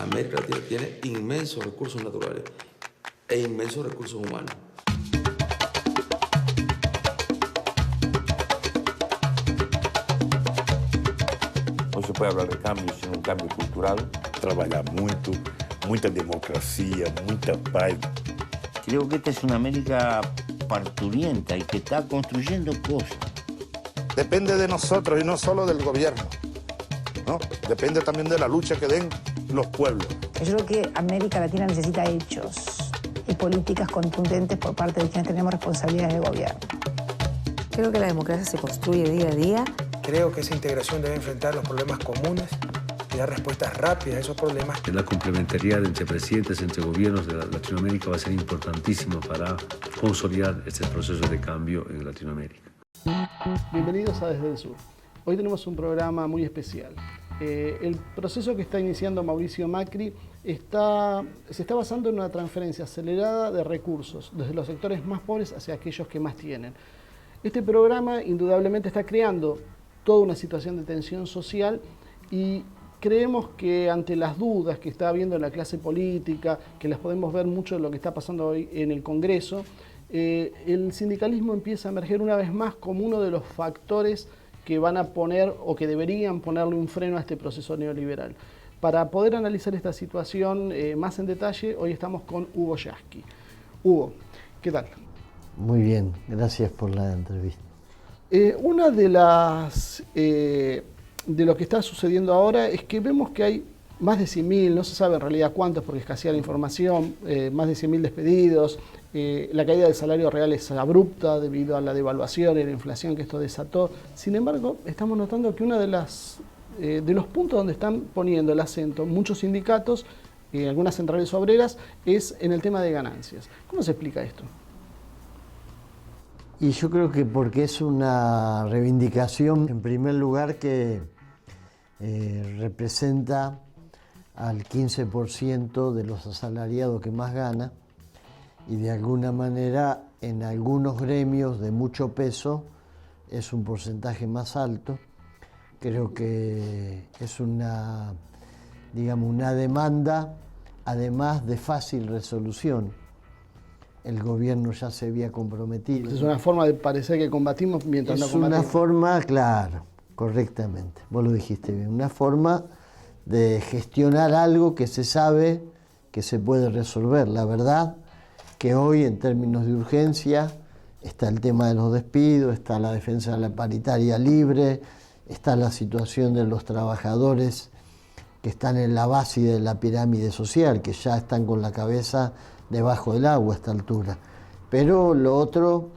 América Latina tiene inmensos recursos naturales e inmensos recursos humanos. Não se pode falar de cambio sem um cambio cultural. Trabalhar muito, muita democracia, muita paz. Creo que esta es una América parturienta y que está construyendo cosas. Depende de nosotros y no solo del gobierno, ¿no? Depende también de la lucha que den los pueblos. Yo creo que América Latina necesita hechos y políticas contundentes por parte de quienes tenemos responsabilidades de gobierno. Creo que la democracia se construye día a día. Creo que esa integración debe enfrentar los problemas comunes y dar respuestas rápidas a esos problemas. La complementariedad entre presidentes, entre gobiernos de Latinoamérica va a ser importantísimo para consolidar este proceso de cambio en Latinoamérica. Bienvenidos a Desde el Sur. Hoy tenemos un programa muy especial. El proceso que está iniciando Mauricio Macri se está basando en una transferencia acelerada de recursos desde los sectores más pobres hacia aquellos que más tienen. Este programa indudablemente está creando toda una situación de tensión social y creemos que ante las dudas que está habiendo en la clase política, que las podemos ver mucho de lo que está pasando hoy en el Congreso, el sindicalismo empieza a emerger una vez más como uno de los factores que van a poner o que deberían ponerle un freno a este proceso neoliberal. Para poder analizar esta situación más en detalle, hoy estamos con Hugo Yasky. Hugo, ¿qué tal? Muy bien, gracias por la entrevista. Una de lo que está sucediendo ahora es que vemos que hay más de 100.000, no se sabe en realidad cuántos porque escasea la información, más de 100.000 despedidos, la caída del salario real es abrupta debido a la devaluación y la inflación que esto desató. Sin embargo, estamos notando que uno de los puntos donde están poniendo el acento muchos sindicatos, algunas centrales obreras, es en el tema de ganancias. ¿Cómo se explica esto? Y yo creo que porque es una reivindicación, en primer lugar, que representa al 15% de los asalariados que más gana y de alguna manera en algunos gremios de mucho peso es un porcentaje más alto. Creo que es una demanda además de fácil resolución. El gobierno ya se había comprometido. Es una forma de parecer que combatimos mientras no combatimos. Es una forma, claro, correctamente, vos lo dijiste bien, una forma de gestionar algo que se sabe que se puede resolver. La verdad que hoy en términos de urgencia está el tema de los despidos, está la defensa de la paritaria libre, está la situación de los trabajadores que están en la base de la pirámide social, que ya están con la cabeza debajo del agua a esta altura. Pero lo otro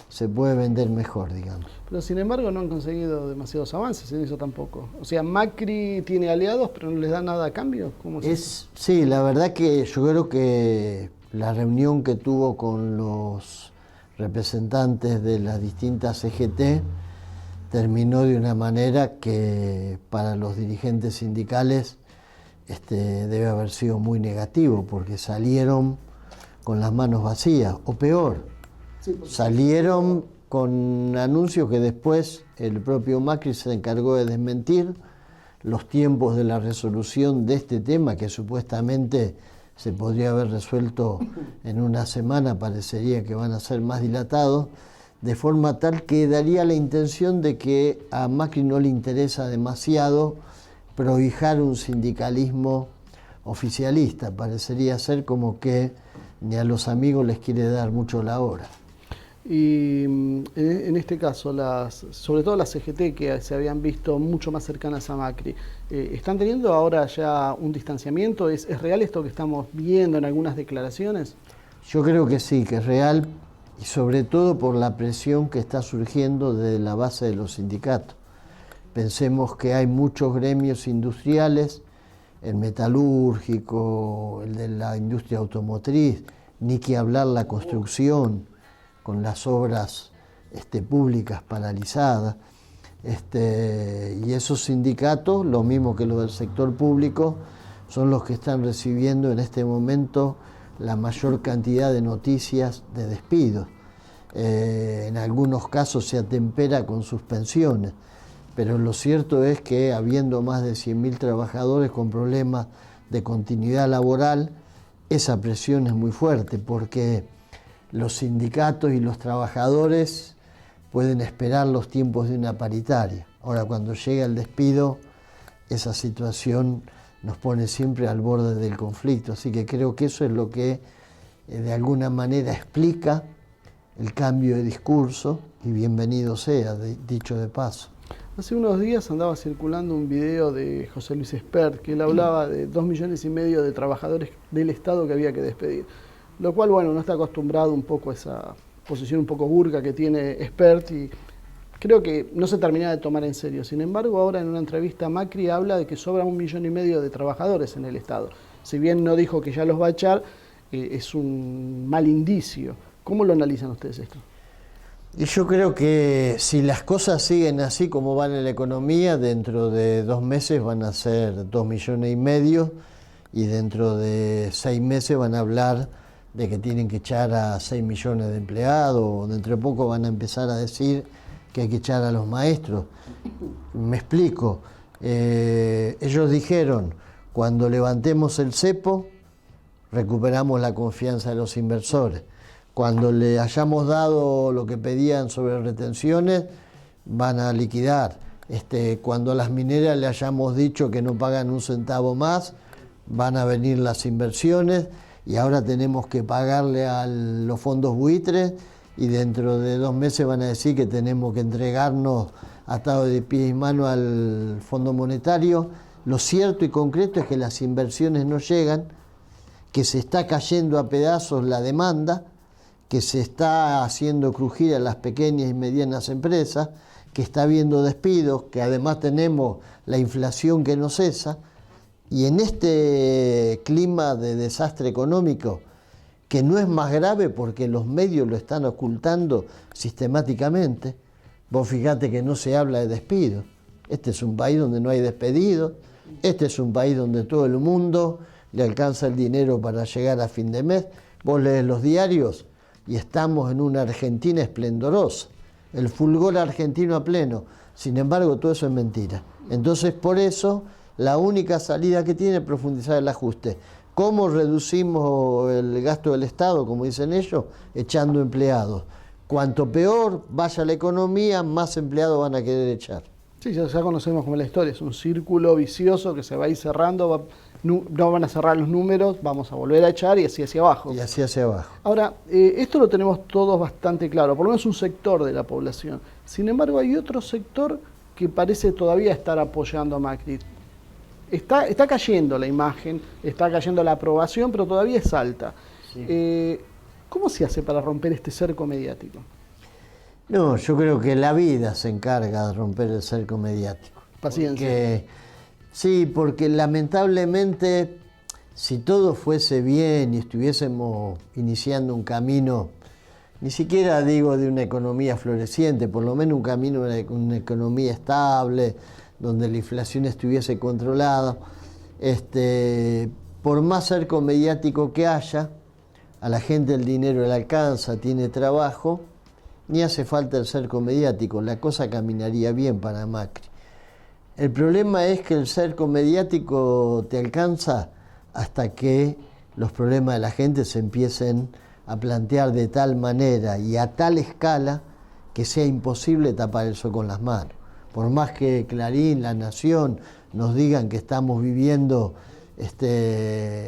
se puede vender mejor, digamos. Pero sin embargo no han conseguido demasiados avances en eso tampoco. O sea, Macri tiene aliados, pero no les da nada a cambio. ¿Cómo sí, la verdad que yo creo que la reunión que tuvo con los representantes de las distintas CGT terminó de una manera que para los dirigentes sindicales debe haber sido muy negativo, porque salieron con las manos vacías, o peor, salieron con anuncios que después el propio Macri se encargó de desmentir, los tiempos de la resolución de este tema, que supuestamente se podría haber resuelto en una semana, parecería que van a ser más dilatados, de forma tal que daría la intención de que a Macri no le interesa demasiado prohijar un sindicalismo oficialista. Parecería ser como que ni a los amigos les quiere dar mucho la hora. Y en este caso, sobre todo las CGT que se habían visto mucho más cercanas a Macri, ¿están teniendo ahora ya un distanciamiento? ¿Es real esto que estamos viendo en algunas declaraciones? Yo creo que sí, que es real, y sobre todo por la presión que está surgiendo desde la base de los sindicatos. Pensemos que hay muchos gremios industriales, el metalúrgico, el de la industria automotriz, ni que hablar la construcción, con las obras públicas paralizadas. Y esos sindicatos, lo mismo que los del sector público, son los que están recibiendo en este momento la mayor cantidad de noticias de despidos. En algunos casos se atempera con suspensiones, pero lo cierto es que habiendo más de 100.000 trabajadores con problemas de continuidad laboral, esa presión es muy fuerte porque los sindicatos y los trabajadores pueden esperar los tiempos de una paritaria. Ahora, cuando llega el despido, esa situación nos pone siempre al borde del conflicto. Así que creo que eso es lo que de alguna manera explica el cambio de discurso, y bienvenido sea, dicho de paso. Hace unos días andaba circulando un video de José Luis Espert, que él hablaba de 2,5 millones de trabajadores del Estado que había que despedir. Lo cual, bueno, no está acostumbrado un poco a esa posición un poco burga que tiene Espert, y creo que no se termina de tomar en serio. Sin embargo, ahora en una entrevista Macri habla de que sobran 1,5 millones de trabajadores en el Estado. Si bien no dijo que ya los va a echar, es un mal indicio. ¿Cómo lo analizan ustedes esto? Y yo creo que si las cosas siguen así como van en la economía, dentro de 2 meses van a ser 2,5 millones, y dentro de 6 meses van a hablar de que tienen que echar a 6 millones de empleados, o dentro de poco van a empezar a decir que hay que echar a los maestros. Me explico. Ellos dijeron, cuando levantemos el cepo, recuperamos la confianza de los inversores. Cuando le hayamos dado lo que pedían sobre retenciones, van a liquidar. Cuando a las mineras le hayamos dicho que no pagan un centavo más, van a venir las inversiones, y ahora tenemos que pagarle a los fondos buitres, y dentro de 2 meses van a decir que tenemos que entregarnos atados de pies y manos al Fondo Monetario. Lo cierto y concreto es que las inversiones no llegan, que se está cayendo a pedazos la demanda, que se está haciendo crujir a las pequeñas y medianas empresas, que está habiendo despidos, que además tenemos la inflación que no cesa. Y en este clima de desastre económico, que no es más grave porque los medios lo están ocultando sistemáticamente, vos fijate que no se habla de despidos. Este es un país donde no hay despedidos, este es un país donde todo el mundo le alcanza el dinero para llegar a fin de mes. Vos lees los diarios y estamos en una Argentina esplendorosa, el fulgor argentino a pleno. Sin embargo, todo eso es mentira. Entonces, por eso, la única salida que tiene es profundizar el ajuste. ¿Cómo reducimos el gasto del Estado, como dicen ellos? Echando empleados. Cuanto peor vaya la economía, más empleados van a querer echar. Sí, ya conocemos como la historia, es un círculo vicioso que se va a ir cerrando, no van a cerrar los números, vamos a volver a echar, y así hacia abajo. Y así hacia abajo. Ahora, esto lo tenemos todos bastante claro, por lo menos un sector de la población. Sin embargo, hay otro sector que parece todavía estar apoyando a Macri. Está cayendo la imagen, está cayendo la aprobación, pero todavía es alta. Sí. ¿Cómo se hace para romper este cerco mediático? No, yo creo que la vida se encarga de romper el cerco mediático. Paciencia. Porque lamentablemente, si todo fuese bien y estuviésemos iniciando un camino, ni siquiera digo de una economía floreciente, por lo menos un camino de una economía estable, donde la inflación estuviese controlada, por más cerco mediático que haya, a la gente el dinero le alcanza, tiene trabajo, ni hace falta el cerco mediático, la cosa caminaría bien para Macri. El problema es que el cerco mediático te alcanza hasta que los problemas de la gente se empiecen a plantear de tal manera y a tal escala que sea imposible tapar el sol con las manos. Por más que Clarín, La Nación nos digan que estamos viviendo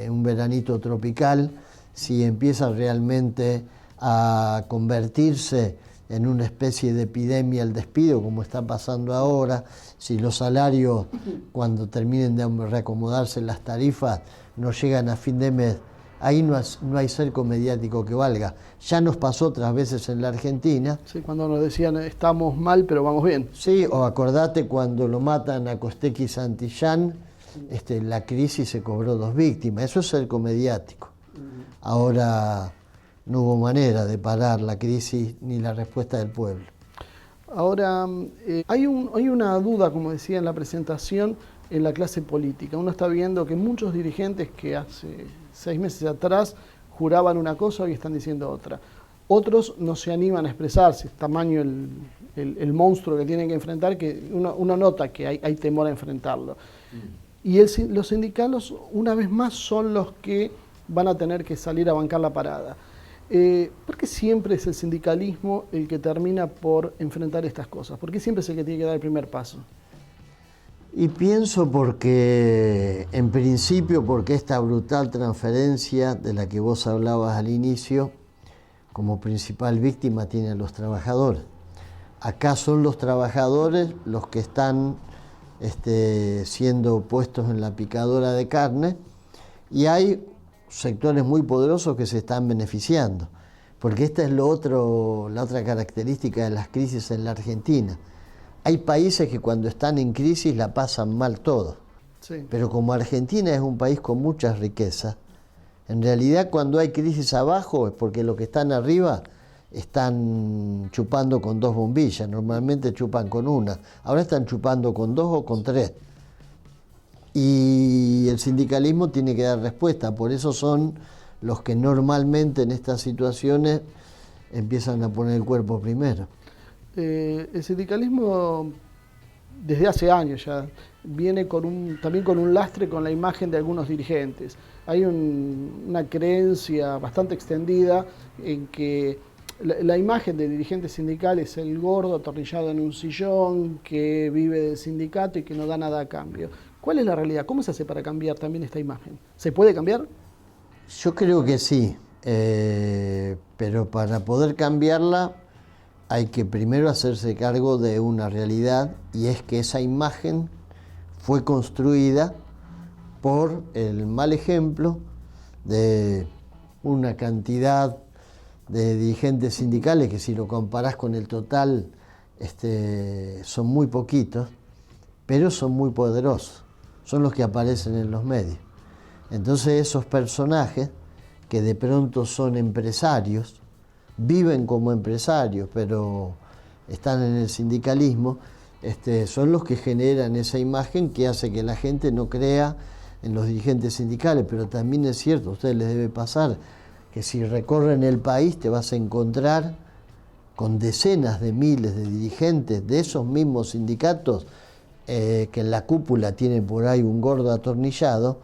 un veranito tropical, si empieza realmente a convertirse en una especie de epidemia el despido, como está pasando ahora, si los salarios, cuando terminen de reacomodarse las tarifas, no llegan a fin de mes, ahí no hay cerco mediático que valga. Ya nos pasó otras veces en la Argentina. Sí, cuando nos decían estamos mal, pero vamos bien. Sí, o acordate cuando lo matan a Costecchi y Santillán, la crisis se cobró 2 víctimas. Eso es cerco mediático. Ahora no hubo manera de parar la crisis ni la respuesta del pueblo. Ahora, hay una duda, como decía en la presentación, en la clase política. Uno está viendo que muchos dirigentes que hace 6 meses atrás juraban una cosa, hoy están diciendo otra. Otros no se animan a expresarse, es tamaño el monstruo que tienen que enfrentar, que uno nota que hay temor a enfrentarlo. Y los sindicatos, una vez más, son los que van a tener que salir a bancar la parada. ¿Por qué siempre es el sindicalismo el que termina por enfrentar estas cosas? ¿Por qué siempre es el que tiene que dar el primer paso? Y pienso porque, en principio, porque esta brutal transferencia de la que vos hablabas al inicio, como principal víctima tiene a los trabajadores. Acá son los trabajadores los que están siendo puestos en la picadora de carne, y hay sectores muy poderosos que se están beneficiando, porque esta es la otra característica de las crisis en la Argentina. Hay países que cuando están en crisis la pasan mal todos, sí. Pero como Argentina es un país con muchas riquezas, en realidad cuando hay crisis abajo es porque los que están arriba están chupando con 2 bombillas, normalmente chupan con una, ahora están chupando con 2 o con 3. Y el sindicalismo tiene que dar respuesta, por eso son los que normalmente en estas situaciones empiezan a poner el cuerpo primero. El sindicalismo desde hace años ya viene también con un lastre con la imagen de algunos dirigentes. Hay una creencia bastante extendida en que la imagen del dirigente sindical es el gordo atornillado en un sillón que vive del sindicato y que no da nada a cambio. ¿Cuál es la realidad? ¿Cómo se hace para cambiar también esta imagen? ¿Se puede cambiar? Yo creo que sí, pero para poder cambiarla hay que primero hacerse cargo de una realidad, y es que esa imagen fue construida por el mal ejemplo de una cantidad de dirigentes sindicales que, si lo comparás con el total, son muy poquitos, pero son muy poderosos, son los que aparecen en los medios. Entonces esos personajes que de pronto son empresarios, viven como empresarios, pero están en el sindicalismo, son los que generan esa imagen que hace que la gente no crea en los dirigentes sindicales. Pero también es cierto, a ustedes les debe pasar, que si recorren el país te vas a encontrar con decenas de miles de dirigentes de esos mismos sindicatos que en la cúpula tienen por ahí un gordo atornillado,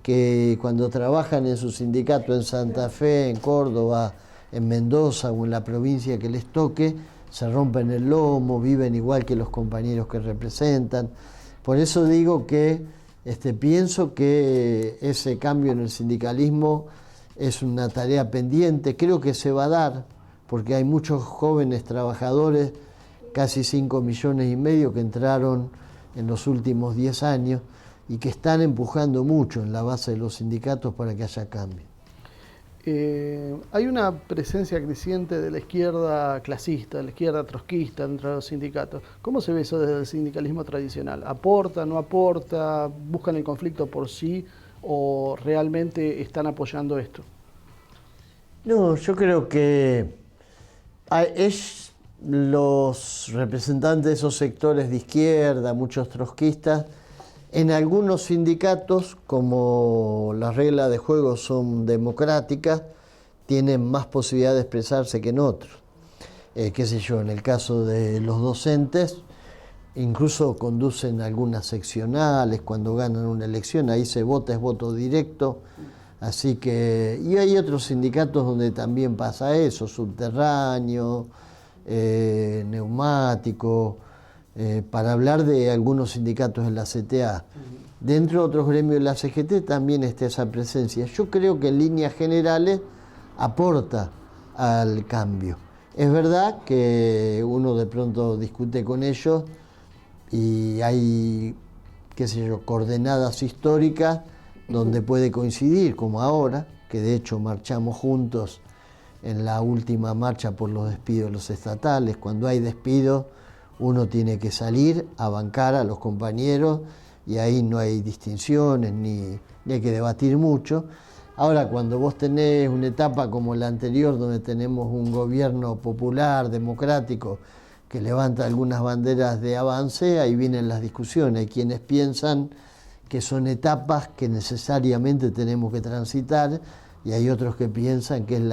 que cuando trabajan en su sindicato en Santa Fe, en Córdoba, en Mendoza o en la provincia que les toque, se rompen el lomo, viven igual que los compañeros que representan. Por eso digo que pienso que ese cambio en el sindicalismo es una tarea pendiente. Creo que se va a dar, porque hay muchos jóvenes trabajadores, casi 5 millones y medio que entraron en los últimos 10 años y que están empujando mucho en la base de los sindicatos para que haya cambio. Hay una presencia creciente de la izquierda clasista, de la izquierda trotskista dentro de los sindicatos. ¿Cómo se ve eso desde el sindicalismo tradicional? ¿Aporta, no aporta? ¿Buscan el conflicto por sí o realmente están apoyando esto? No, yo creo que los representantes de esos sectores de izquierda, muchos trotskistas, en algunos sindicatos, como las reglas de juego son democráticas, tienen más posibilidad de expresarse que en otros. Qué sé yo, en el caso de los docentes, incluso conducen algunas seccionales cuando ganan una elección, ahí se vota, es voto directo. Así que, y hay otros sindicatos donde también pasa eso, subterráneo, neumático, para hablar de algunos sindicatos en la CTA. Dentro de otros gremios de la CGT también está esa presencia. Yo creo que en líneas generales aporta al cambio. Es verdad que uno de pronto discute con ellos y hay, qué sé yo, coordenadas históricas donde puede coincidir, como ahora, que de hecho marchamos juntos en la última marcha por los despidos de los estatales. Cuando hay despidos, uno tiene que salir a bancar a los compañeros y ahí no hay distinciones ni hay que debatir mucho. Ahora, cuando vos tenés una etapa como la anterior, donde tenemos un gobierno popular, democrático, que levanta algunas banderas de avance, ahí vienen las discusiones. Hay quienes piensan que son etapas que necesariamente tenemos que transitar y hay otros que piensan que es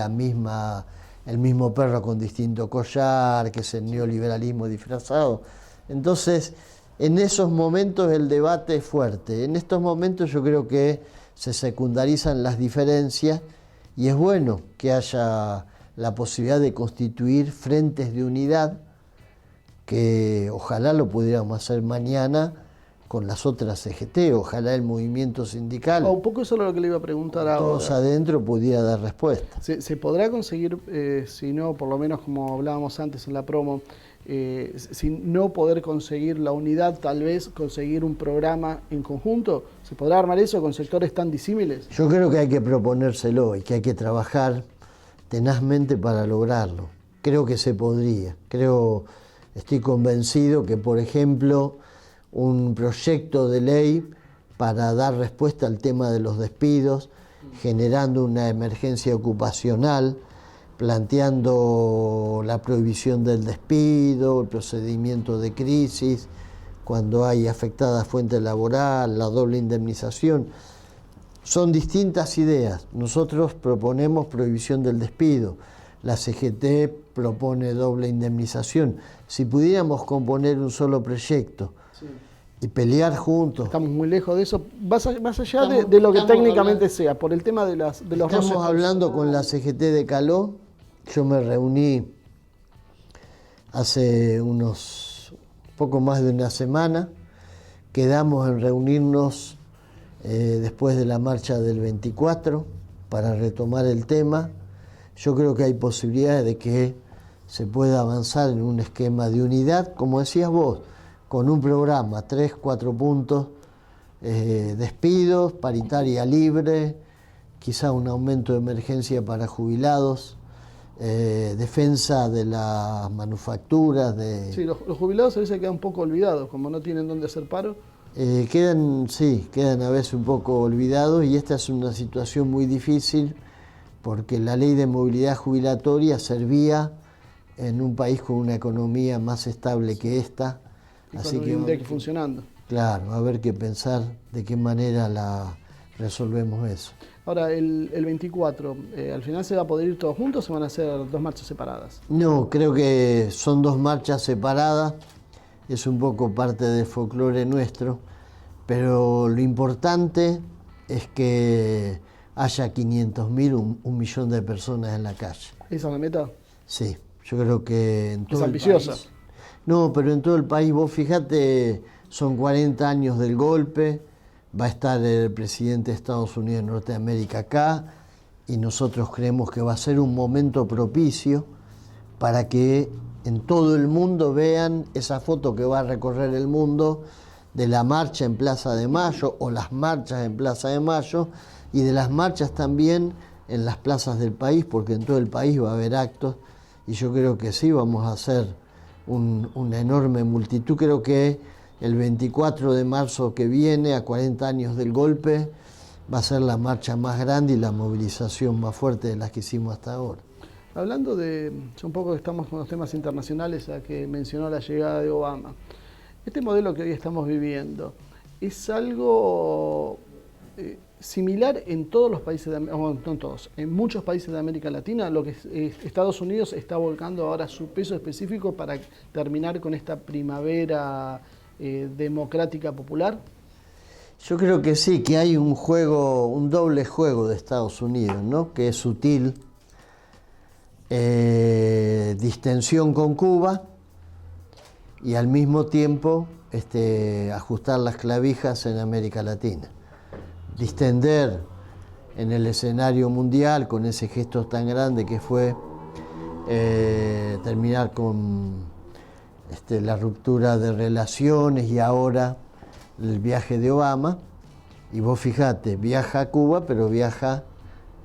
el mismo perro con distinto collar, que es el neoliberalismo disfrazado. Entonces, en esos momentos el debate es fuerte. En estos momentos yo creo que se secundarizan las diferencias y es bueno que haya la posibilidad de constituir frentes de unidad, que ojalá lo pudiéramos hacer mañana con las otras CGT, ojalá el movimiento sindical, Un poco eso es lo que le iba a preguntar ahora. todos adentro, pudiera dar respuesta. ¿Se podrá conseguir, si no, por lo menos como hablábamos antes en la promo, si no poder conseguir la unidad, tal vez conseguir un programa en conjunto? ¿Se podrá armar eso con sectores tan disímiles? Yo creo que hay que proponérselo y que hay que trabajar tenazmente para lograrlo. Creo que se podría. Estoy convencido que, por ejemplo, un proyecto de ley para dar respuesta al tema de los despidos, generando una emergencia ocupacional, planteando la prohibición del despido, el procedimiento de crisis, cuando hay afectada fuente laboral, la doble indemnización. Son distintas ideas. Nosotros proponemos prohibición del despido, la CGT propone doble indemnización. Si pudiéramos componer un solo proyecto y pelear juntos. Estamos muy lejos de eso, más allá de lo que técnicamente sea, por el tema de los roces. Estamos hablando con la CGT de Caló. Yo me reuní hace poco más de una semana. Quedamos en reunirnos después de la marcha del 24 para retomar el tema. Yo creo que hay posibilidades de que se pueda avanzar en un esquema de unidad, como decías vos, con un programa, 3, 4 puntos, despidos, paritaria libre, quizá un aumento de emergencia para jubilados, defensa de las manufacturas. Sí, los jubilados a veces quedan un poco olvidados, como no tienen dónde hacer paro. Quedan a veces un poco olvidados, y esta es una situación muy difícil porque la ley de movilidad jubilatoria servía en un país con una economía más estable que esta. Así que un DEC funcionando. Claro, va a haber que pensar de qué manera la resolvemos eso. Ahora, el 24, ¿al final se va a poder ir todos juntos o se van a hacer 2 marchas separadas? No, creo que son 2 marchas separadas. Es un poco parte del folclore nuestro, pero lo importante es que haya 500.000, un millón de personas en la calle. ¿Esa es la meta? Sí, yo creo que en todo es ambiciosa. El país. No, pero en todo el país, vos fíjate, son 40 años del golpe, va a estar el presidente de Estados Unidos de Norteamérica acá, y nosotros creemos que va a ser un momento propicio para que en todo el mundo vean esa foto que va a recorrer el mundo de la marcha en Plaza de Mayo o las marchas en Plaza de Mayo, y de las marchas también en las plazas del país, porque en todo el país va a haber actos, y yo creo que sí vamos a hacer una enorme multitud. Creo que el 24 de marzo que viene, a 40 años del golpe, va a ser la marcha más grande y la movilización más fuerte de las que hicimos hasta ahora. Hablando de, un poco estamos con los temas internacionales a que mencionó la llegada de Obama. Este modelo que hoy estamos viviendo, ¿es algo similar en todos los países, bueno, no en todos, en muchos países de América Latina? Lo que Estados Unidos está volcando ahora su peso específico para terminar con esta primavera democrática popular. Yo creo que sí, que hay un juego, un doble juego de Estados Unidos, ¿no? Que es sutil, distensión con Cuba y al mismo tiempo ajustar las clavijas en América Latina. Distender en el escenario mundial con ese gesto tan grande que fue terminar con la ruptura de relaciones y ahora el viaje de Obama. Y vos fijate, viaja a Cuba, pero viaja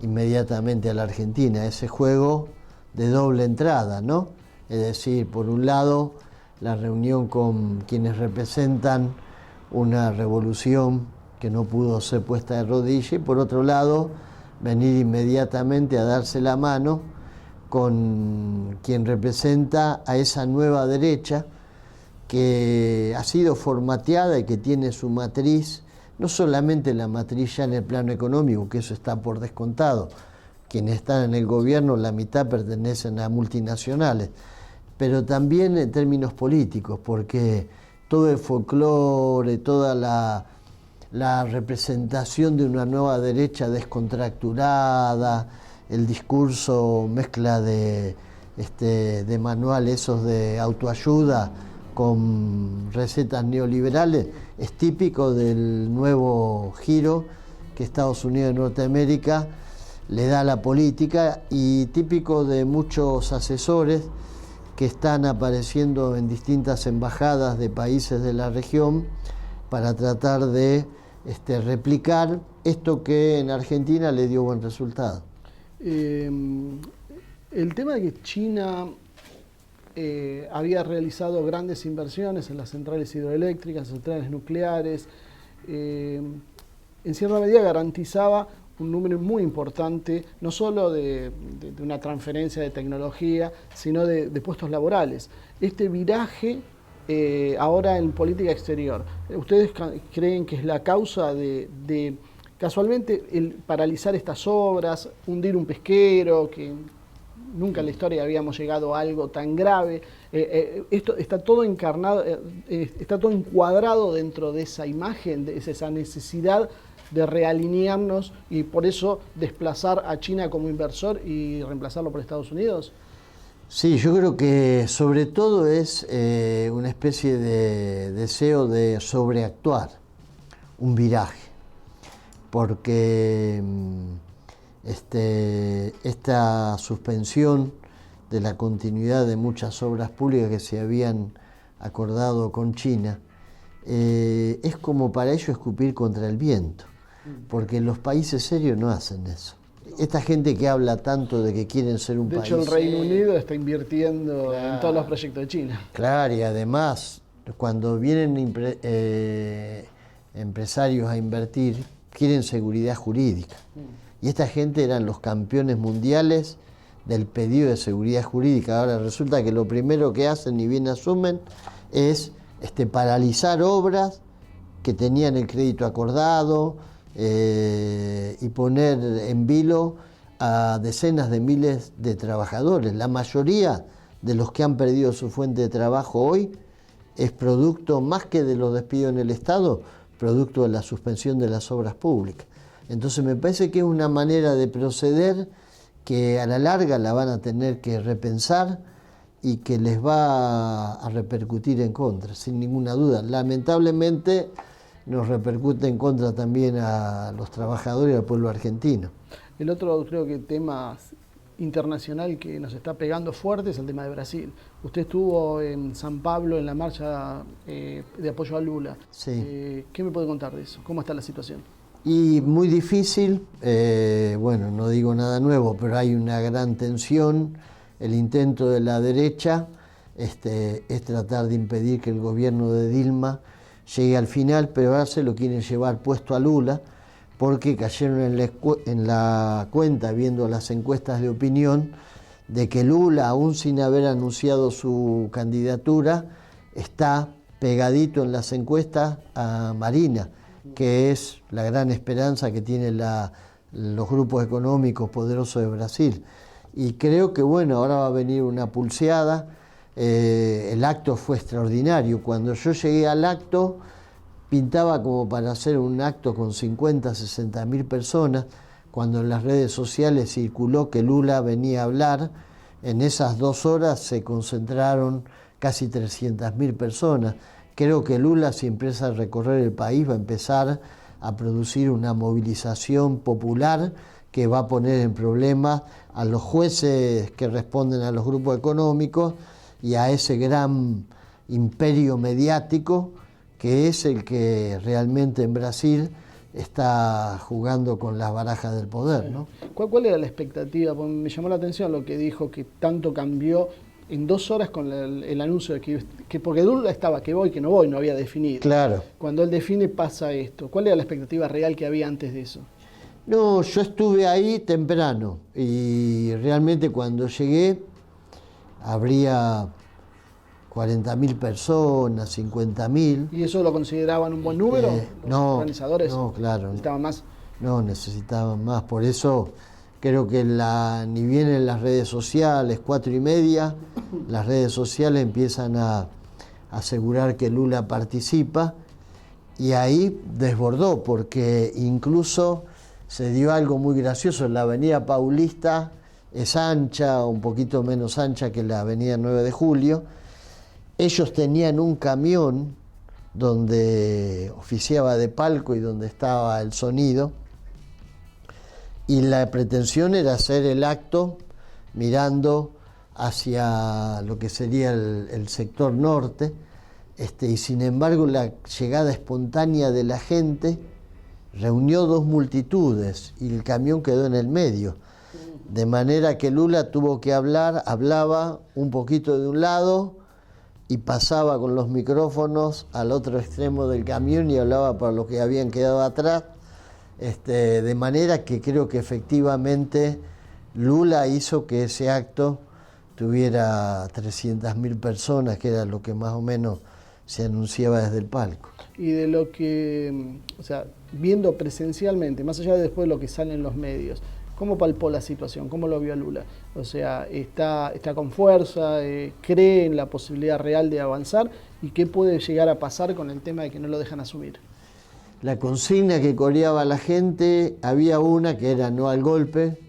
inmediatamente a la Argentina. Ese juego de doble entrada, ¿no? Es decir, por un lado, la reunión con quienes representan una revolución que no pudo ser puesta de rodillas, y por otro lado, venir inmediatamente a darse la mano con quien representa a esa nueva derecha que ha sido formateada y que tiene su matriz, no solamente la matriz ya en el plano económico, que eso está por descontado. Quienes están en el gobierno, la mitad pertenecen a multinacionales, pero también en términos políticos, porque todo el folclore, toda la representación de una nueva derecha descontracturada, el discurso mezcla de manual esos de autoayuda con recetas neoliberales, es típico del nuevo giro que Estados Unidos de Norteamérica le da a la política y típico de muchos asesores que están apareciendo en distintas embajadas de países de la región para tratar de replicar esto que en Argentina le dio buen resultado. El tema de que China había realizado grandes inversiones en las centrales hidroeléctricas, centrales nucleares, en cierta medida garantizaba un número muy importante, no solo de una transferencia de tecnología, sino de puestos laborales. Este viraje ahora en política exterior, ¿ustedes creen que es la causa de casualmente el paralizar estas obras, hundir un pesquero, que nunca en la historia habíamos llegado a algo tan grave? Esto está todo encarnado, está todo encuadrado dentro de esa imagen, de esa necesidad de realinearnos y por eso desplazar a China como inversor y reemplazarlo por Estados Unidos. Sí, yo creo que sobre todo es una especie de deseo de sobreactuar, un viraje, porque esta suspensión de la continuidad de muchas obras públicas que se habían acordado con China es como para ellos escupir contra el viento, porque los países serios no hacen eso. Esta gente que habla tanto de que quieren ser un país... De hecho, el Reino Unido está invirtiendo en todos los proyectos de China. Claro, y además, cuando vienen empresarios a invertir, quieren seguridad jurídica. Y esta gente eran los campeones mundiales del pedido de seguridad jurídica. Ahora resulta que lo primero que hacen, ni bien asumen, es paralizar obras que tenían el crédito acordado, y poner en vilo a decenas de miles de trabajadores. La mayoría de los que han perdido su fuente de trabajo hoy es producto, más que de los despidos en el Estado, producto de la suspensión de las obras públicas. Entonces me parece que es una manera de proceder que a la larga la van a tener que repensar y que les va a repercutir en contra, sin ninguna duda. Lamentablemente nos repercute en contra también a los trabajadores y al pueblo argentino. El otro, creo que tema internacional que nos está pegando fuerte es el tema de Brasil. Usted estuvo en San Pablo en la marcha de apoyo a Lula. Sí. ¿Qué me puede contar de eso? ¿Cómo está la situación? Y muy difícil, bueno, no digo nada nuevo, pero hay una gran tensión. El intento de la derecha es tratar de impedir que el gobierno de Dilma llegue al final, pero ahora se lo quieren llevar puesto a Lula, porque cayeron en la cuenta, viendo las encuestas de opinión, de que Lula, aún sin haber anunciado su candidatura, está pegadito en las encuestas a Marina, que es la gran esperanza que tienen los grupos económicos poderosos de Brasil. Y creo que, bueno, ahora va a venir una pulseada. El acto fue extraordinario. Cuando yo llegué al acto, pintaba como para hacer un acto con 50, 60 mil personas. Cuando en las redes sociales circuló que Lula venía a hablar, en esas 2 horas se concentraron casi 300.000 personas. Creo que Lula, si empieza a recorrer el país, va a empezar a producir una movilización popular que va a poner en problemas a los jueces que responden a los grupos económicos y a ese gran imperio mediático que es el que realmente en Brasil está jugando con las barajas del poder, ¿no? ¿Cuál era la expectativa? Porque me llamó la atención lo que dijo, que tanto cambió en 2 horas con el anuncio de que porque Lula estaba que voy, que no voy, no había definido. Claro. Cuando él define pasa esto. ¿Cuál era la expectativa real que había antes de eso? No, yo estuve ahí temprano y realmente cuando llegué habría 40.000 personas, 50.000. ¿Y eso lo consideraban un buen número? ¿Los organizadores? No, claro. ¿Necesitaban más? No, necesitaban más. Por eso creo que ni bien en las redes sociales, 4:30, las redes sociales empiezan a asegurar que Lula participa, y ahí desbordó, porque incluso se dio algo muy gracioso. La avenida Paulista es ancha, un poquito menos ancha que la avenida 9 de Julio. Ellos tenían un camión donde oficiaba de palco y donde estaba el sonido, y la pretensión era hacer el acto mirando hacia lo que sería el sector norte, y sin embargo la llegada espontánea de la gente reunió dos multitudes y el camión quedó en el medio, de manera que Lula tuvo que hablaba un poquito de un lado y pasaba con los micrófonos al otro extremo del camión y hablaba para los que habían quedado atrás, de manera que creo que efectivamente Lula hizo que ese acto tuviera 300.000 personas, que era lo que más o menos se anunciaba desde el palco. Y de lo que, o sea, viendo presencialmente, más allá de después de lo que sale en los medios, ¿cómo palpó la situación? ¿Cómo lo vio Lula? O sea, ¿está con fuerza? ¿Cree en la posibilidad real de avanzar? ¿Y qué puede llegar a pasar con el tema de que no lo dejan asumir? La consigna que coreaba la gente, había una que era no al golpe,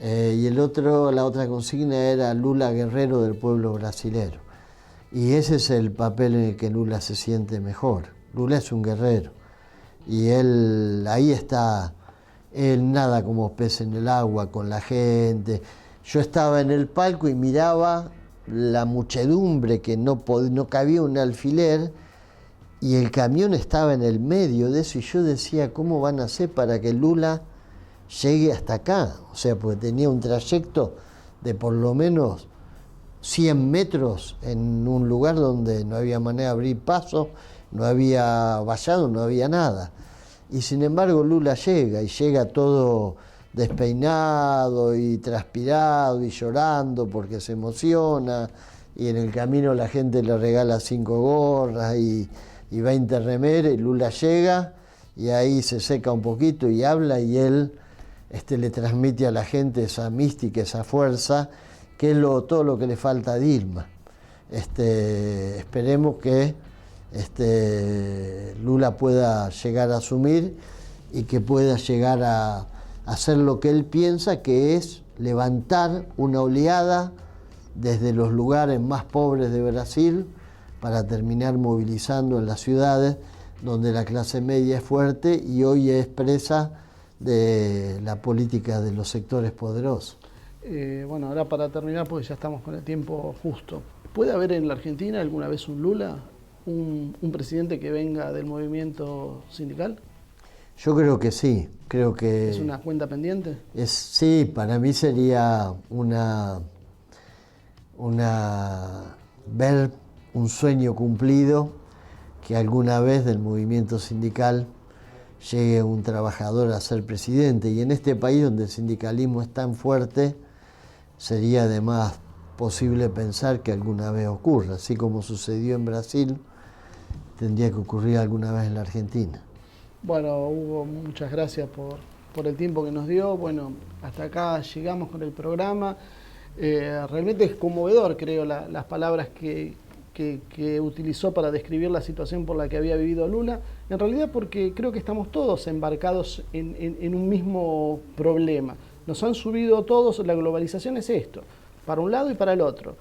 y la otra consigna era Lula guerrero del pueblo brasilero. Y ese es el papel en el que Lula se siente mejor. Lula es un guerrero. Y él, ahí está, él nada como pez en el agua con la gente. Yo estaba en el palco y miraba la muchedumbre que no cabía un alfiler, y el camión estaba en el medio de eso, y yo decía, ¿cómo van a hacer para que Lula llegue hasta acá? O sea, porque tenía un trayecto de por lo menos 100 metros en un lugar donde no había manera de abrir paso, no había vallado, no había nada. Y sin embargo Lula llega, y llega todo despeinado y transpirado y llorando porque se emociona, y en el camino la gente le regala 5 gorras y 20 remeras, y Lula llega y ahí se seca un poquito y habla, y él le transmite a la gente esa mística, esa fuerza, que es todo lo que le falta a Dilma. Esperemos que Lula pueda llegar a asumir y que pueda llegar a hacer lo que él piensa, que es levantar una oleada desde los lugares más pobres de Brasil para terminar movilizando en las ciudades donde la clase media es fuerte y hoy es presa de la política de los sectores poderosos. Bueno, ahora para terminar, porque ya estamos con el tiempo justo, ¿puede haber en la Argentina alguna vez un Lula, un presidente que venga del movimiento sindical? Yo creo que sí, creo que... ¿Es una cuenta pendiente? Sí, para mí sería ver un sueño cumplido, que alguna vez del movimiento sindical llegue un trabajador a ser presidente, y en este país donde el sindicalismo es tan fuerte, sería además posible pensar que alguna vez ocurra, así como sucedió en Brasil, tendría que ocurrir alguna vez en la Argentina. Bueno, Hugo, muchas gracias por el tiempo que nos dio. Bueno, hasta acá llegamos con el programa. Realmente es conmovedor, creo, las palabras que utilizó para describir la situación por la que había vivido Lula, en realidad porque creo que estamos todos embarcados en un mismo problema. Nos han subido todos, la globalización es esto, para un lado y para el otro.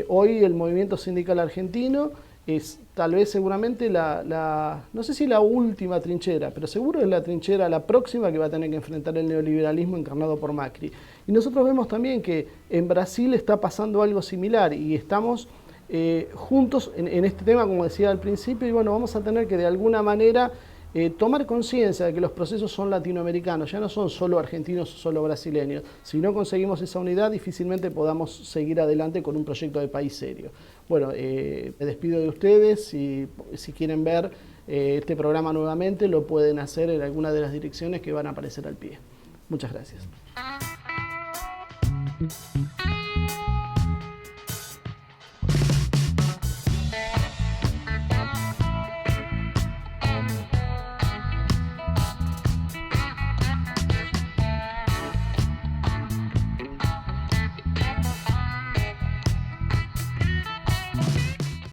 Hoy el movimiento sindical argentino es tal vez seguramente no sé si la última trinchera, pero seguro es la trinchera la próxima que va a tener que enfrentar el neoliberalismo encarnado por Macri. Y nosotros vemos también que en Brasil está pasando algo similar y estamos juntos en este tema, como decía al principio, y bueno, vamos a tener que de alguna manera tomar conciencia de que los procesos son latinoamericanos, ya no son solo argentinos o solo brasileños. Si no conseguimos esa unidad, difícilmente podamos seguir adelante con un proyecto de país serio. Bueno, me despido de ustedes, y si quieren ver este programa nuevamente, lo pueden hacer en alguna de las direcciones que van a aparecer al pie. Muchas gracias.